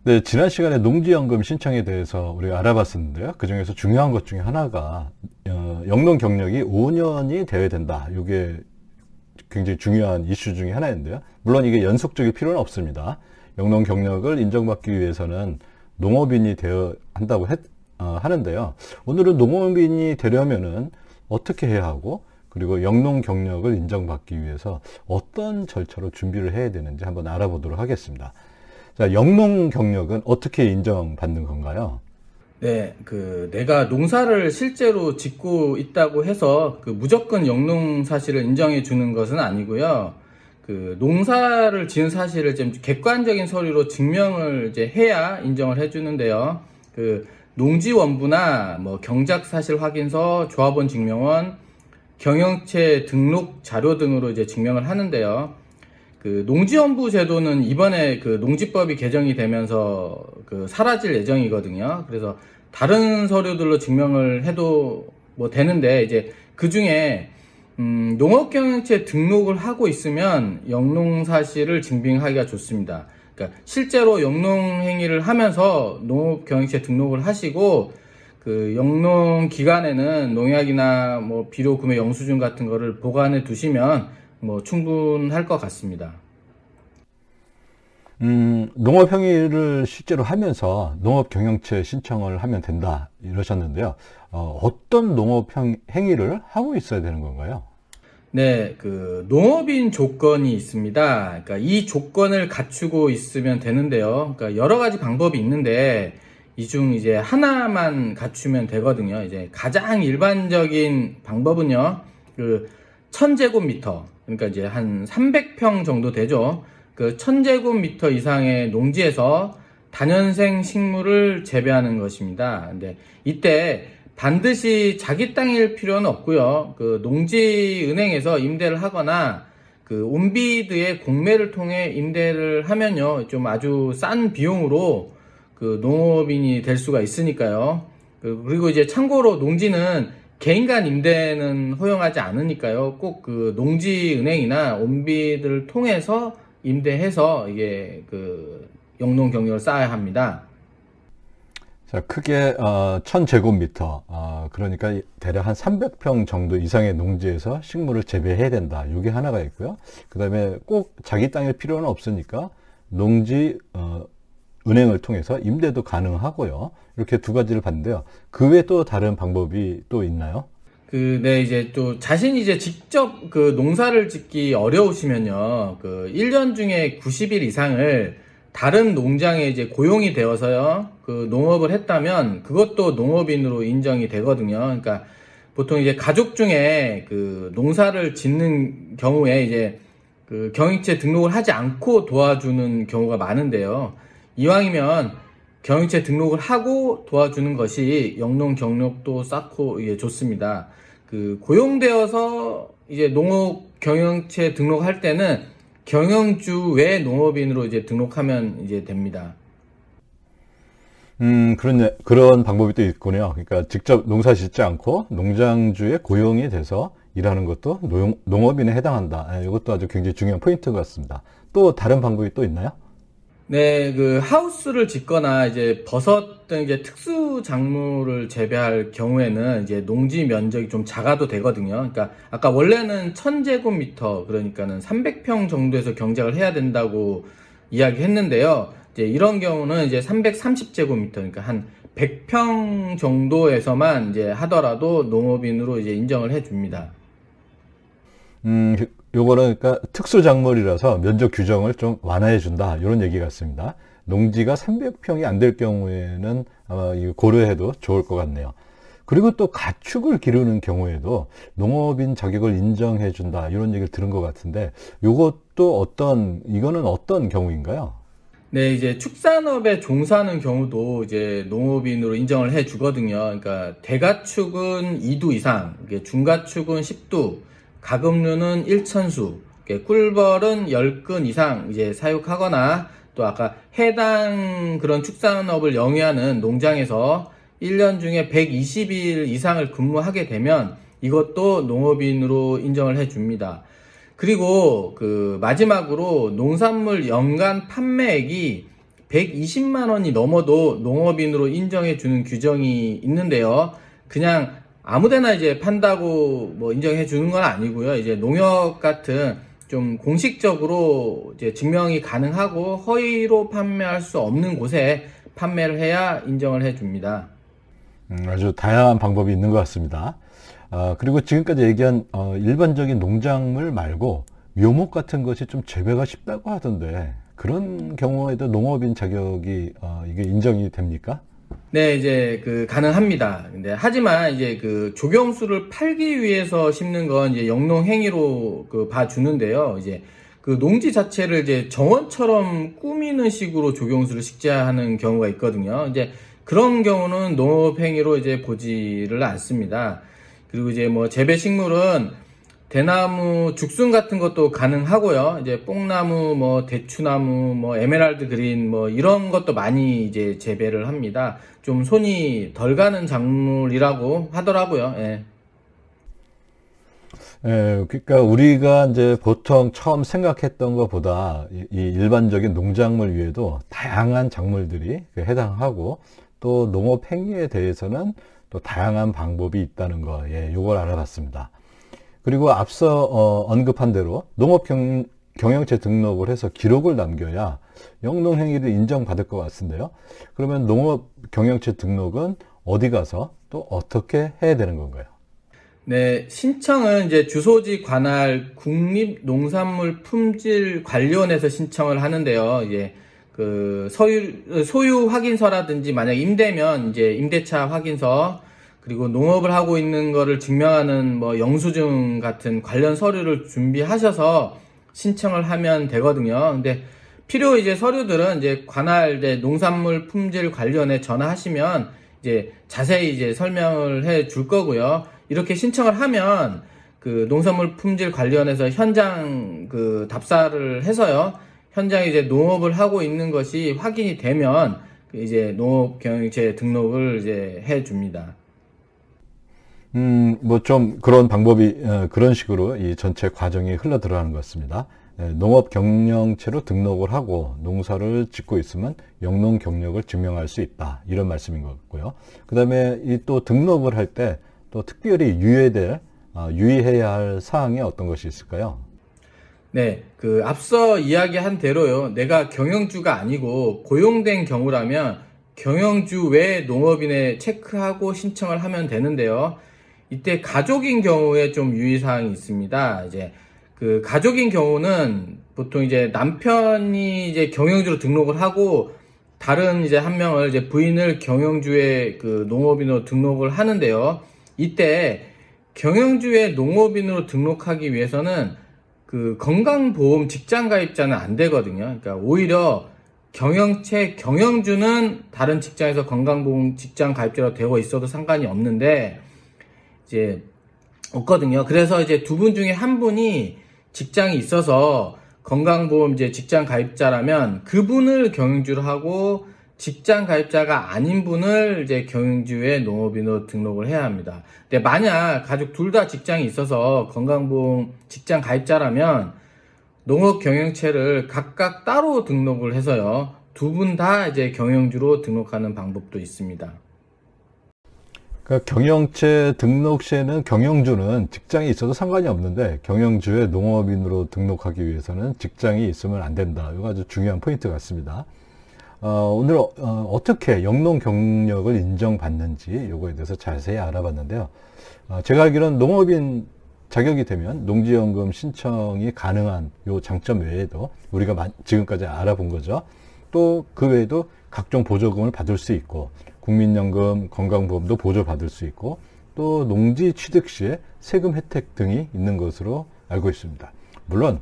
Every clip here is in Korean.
네, 지난 시간에 농지연금 신청에 대해서 우리가 알아봤었는데요. 그 중에서 중요한 것 중에 하나가 영농 경력이 5년이 되어야 된다. 이게 굉장히 중요한 이슈 중에 하나인데요. 물론 이게 연속적일 필요는 없습니다. 영농 경력을 인정받기 위해서는 농업인이 되어야 한다고 하는데요. 오늘은 농업인이 되려면은 어떻게 해야 하고, 그리고 영농 경력을 인정받기 위해서 어떤 절차로 준비를 해야 되는지 한번 알아보도록 하겠습니다. 자, 영농 경력은 어떻게 인정받는 건가요? 네, 내가 농사를 실제로 짓고 있다고 해서 무조건 영농 사실을 인정해 주는 것은 아니고요. 농사를 지은 사실을 좀 객관적인 서류로 증명을 이제 해야 인정을 해 주는데요. 농지원부나 뭐 경작 사실 확인서, 조합원 증명원, 경영체 등록 자료 등으로 이제 증명을 하는데요. 농지원부 제도는 이번에 농지법이 개정이 되면서 사라질 예정이거든요. 그래서 다른 서류들로 증명을 해도 뭐 되는데, 이제 그 중에 농업경영체 등록을 하고 있으면 영농 사실을 증빙하기가 좋습니다. 그러니까 실제로 영농 행위를 하면서 농업경영체 등록을 하시고, 영농 기간에는 농약이나 뭐 비료 구매 영수증 같은 거를 보관해 두시면 뭐 충분할 것 같습니다. 농업 행위를 실제로 하면서 농업 경영체 신청을 하면 된다 이러셨는데요. 어떤 농업 행위를 하고 있어야 되는 건가요? 네, 농업인 조건이 있습니다. 그러니까 이 조건을 갖추고 있으면 되는데요. 그러니까 여러 가지 방법이 있는데 이 중 이제 하나만 갖추면 되거든요. 이제 가장 일반적인 방법은요. 1000제곱미터, 그러니까 이제 한 300평 정도 되죠. 1000제곱미터 이상의 농지에서 다년생 식물을 재배하는 것입니다. 근데 이때 반드시 자기 땅일 필요는 없고요. 농지은행에서 임대를 하거나 온비드의 공매를 통해 임대를 하면요, 좀 아주 싼 비용으로 농업인이 될 수가 있으니까요. 그리고 이제 참고로 농지는 개인 간 임대는 허용하지 않으니까요. 꼭 농지은행이나 온비드를 통해서 임대해서 이게 영농 경력을 쌓아야 합니다. 자, 크게 1000제곱미터, 그러니까 대략 한 300평 정도 이상의 농지에서 식물을 재배해야 된다. 이게 하나가 있고요. 그 다음에 꼭 자기 땅일 필요는 없으니까 농지 은행을 통해서 임대도 가능하고요. 이렇게 두 가지를 봤는데요. 그 외에 또 다른 방법이 또 있나요? 네, 이제 또 자신이 이제 직접 농사를 짓기 어려우시면요. 1년 중에 90일 이상을 다른 농장에 이제 고용이 되어서요. 농업을 했다면 그것도 농업인으로 인정이 되거든요. 그러니까 보통 이제 가족 중에 농사를 짓는 경우에 이제 경영체 등록을 하지 않고 도와주는 경우가 많은데요. 이왕이면 경영체 등록을 하고 도와주는 것이 영농 경력도 쌓고 이게 좋습니다. 고용되어서 이제 농업 경영체 등록할 때는 경영주 외 농업인으로 이제 등록하면 이제 됩니다. 그런 방법이 또 있군요. 그러니까 직접 농사 짓지 않고 농장주에 고용이 돼서 일하는 것도 농업인에 해당한다. 이것도 아주 굉장히 중요한 포인트 같습니다. 또 다른 방법이 또 있나요? 네, 하우스를 짓거나 이제 버섯 등 이제 특수 작물을 재배할 경우에는 이제 농지 면적이 좀 작아도 되거든요. 그러니까 아까 원래는 1000제곱미터, 그러니까는 300평 정도에서 경작을 해야 된다고 이야기했는데요. 이제 이런 경우는 이제 330제곱미터, 그러니까 한 100평 정도에서만 이제 하더라도 농업인으로 이제 인정을 해 줍니다. 요거는 그러니까 특수작물이라서 면적 규정을 좀 완화해 준다. 이런 얘기 같습니다. 농지가 300평이 안 될 경우에는 아마 이거 고려해도 좋을 것 같네요. 그리고 또 가축을 기르는 경우에도 농업인 자격을 인정해 준다. 이런 얘기를 들은 것 같은데 요것도 이거는 어떤 경우인가요? 네, 이제 축산업에 종사하는 경우도 이제 농업인으로 인정을 해 주거든요. 그러니까 대가축은 2두 이상, 중가축은 10두, 가금류는 1천수, 꿀벌은 10근 이상 이제 사육하거나, 또 아까 해당 그런 축산업을 영위하는 농장에서 1년 중에 120일 이상을 근무하게 되면 이것도 농업인으로 인정을 해 줍니다. 그리고 마지막으로 농산물 연간 판매액이 120만 원이 넘어도 농업인으로 인정해 주는 규정이 있는데요. 그냥 아무데나 이제 판다고 뭐 인정해 주는 건 아니고요. 이제 농협 같은 좀 공식적으로 이제 증명이 가능하고 허위로 판매할 수 없는 곳에 판매를 해야 인정을 해 줍니다. 아주 다양한 방법이 있는 것 같습니다. 그리고 지금까지 얘기한 일반적인 농작물 말고 묘목 같은 것이 좀 재배가 쉽다고 하던데 그런 경우에도 농업인 자격이 이게 인정이 됩니까? 네, 이제 가능합니다. 근데 하지만 이제 조경수를 팔기 위해서 심는 건 이제 영농 행위로 봐주는데요. 이제 농지 자체를 이제 정원처럼 꾸미는 식으로 조경수를 식재하는 경우가 있거든요. 이제 그런 경우는 농업 행위로 이제 보지를 않습니다. 그리고 이제 뭐 재배 식물은 대나무, 죽순 같은 것도 가능하고요. 이제 뽕나무, 뭐 대추나무, 뭐 에메랄드 그린 뭐 이런 것도 많이 이제 재배를 합니다. 좀 손이 덜 가는 작물이라고 하더라고요. 예. 예, 그러니까 우리가 이제 보통 처음 생각했던 것보다 이 일반적인 농작물 위에도 다양한 작물들이 해당하고 또 농업 행위에 대해서는 또 다양한 방법이 있다는 거, 예, 요걸 알아봤습니다. 그리고 앞서 언급한 대로 농업 경영체 등록을 해서 기록을 남겨야 영농 행위를 인정받을 것 같은데요. 그러면 농업 경영체 등록은 어디 가서 또 어떻게 해야 되는 건가요? 네, 신청은 이제 주소지 관할 국립농산물품질관리원에서 신청을 하는데요. 이제 소유 확인서라든지 만약 임대면 이제 임대차 확인서, 그리고 농업을 하고 있는 거를 증명하는 뭐 영수증 같은 관련 서류를 준비하셔서 신청을 하면 되거든요. 근데 필요 이제 서류들은 이제 관할 이제 농산물품질관리원에 전화하시면 이제 자세히 이제 설명을 해 줄 거고요. 이렇게 신청을 하면 농산물품질관리원에서 현장 답사를 해서요. 현장에 이제 농업을 하고 있는 것이 확인이 되면 이제 농업경영체 등록을 이제 해 줍니다. 뭐 좀 그런 방법이, 그런 식으로 이 전체 과정이 흘러 들어가는 것 같습니다. 농업 경영체로 등록을 하고 농사를 짓고 있으면 영농 경력을 증명할 수 있다. 이런 말씀인 것 같고요. 그 다음에 이 또 등록을 할 때 또 특별히 유의해야 할 사항이 어떤 것이 있을까요? 네, 앞서 이야기한 대로요. 내가 경영주가 아니고 고용된 경우라면 경영주 외 농업인에 체크하고 신청을 하면 되는데요. 이때 가족인 경우에 좀 유의사항이 있습니다. 이제 가족인 경우는 보통 이제 남편이 이제 경영주로 등록을 하고 다른 이제 한 명을 이제 부인을 경영주의 농업인으로 등록을 하는데요. 이때 경영주의 농업인으로 등록하기 위해서는 건강보험 직장 가입자는 안 되거든요. 그러니까 오히려 경영주는 다른 직장에서 건강보험 직장 가입자로 되어 있어도 상관이 없는데 이제 없거든요. 그래서 이제 두 분 중에 한 분이 직장이 있어서 건강보험 이제 직장 가입자라면 그분을 경영주로 하고 직장 가입자가 아닌 분을 이제 경영주의 농업인으로 등록을 해야 합니다. 근데 만약 가족 둘 다 직장이 있어서 건강보험 직장 가입자라면 농업 경영체를 각각 따로 등록을 해서요. 두 분 다 이제 경영주로 등록하는 방법도 있습니다. 그러니까 경영체 등록 시에는 경영주는 직장이 있어도 상관이 없는데 경영주의 농업인으로 등록하기 위해서는 직장이 있으면 안 된다. 이거 아주 중요한 포인트 같습니다. 오늘 어떻게 영농 경력을 인정받는지 요거에 대해서 자세히 알아봤는데요. 제가 알기로는 농업인 자격이 되면 농지연금 신청이 가능한 요 장점 외에도 우리가 지금까지 알아본 거죠. 또 그 외에도 각종 보조금을 받을 수 있고 국민연금, 건강보험도 보조받을 수 있고 또 농지 취득 시에 세금 혜택 등이 있는 것으로 알고 있습니다. 물론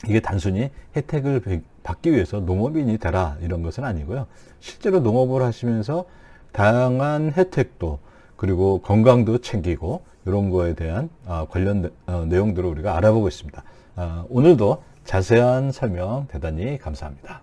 이게 단순히 혜택을 받기 위해서 농업인이 되라 이런 것은 아니고요. 실제로 농업을 하시면서 다양한 혜택도 그리고 건강도 챙기고 이런 거에 대한 관련 내용들을 우리가 알아보고 있습니다. 오늘도 자세한 설명 대단히 감사합니다.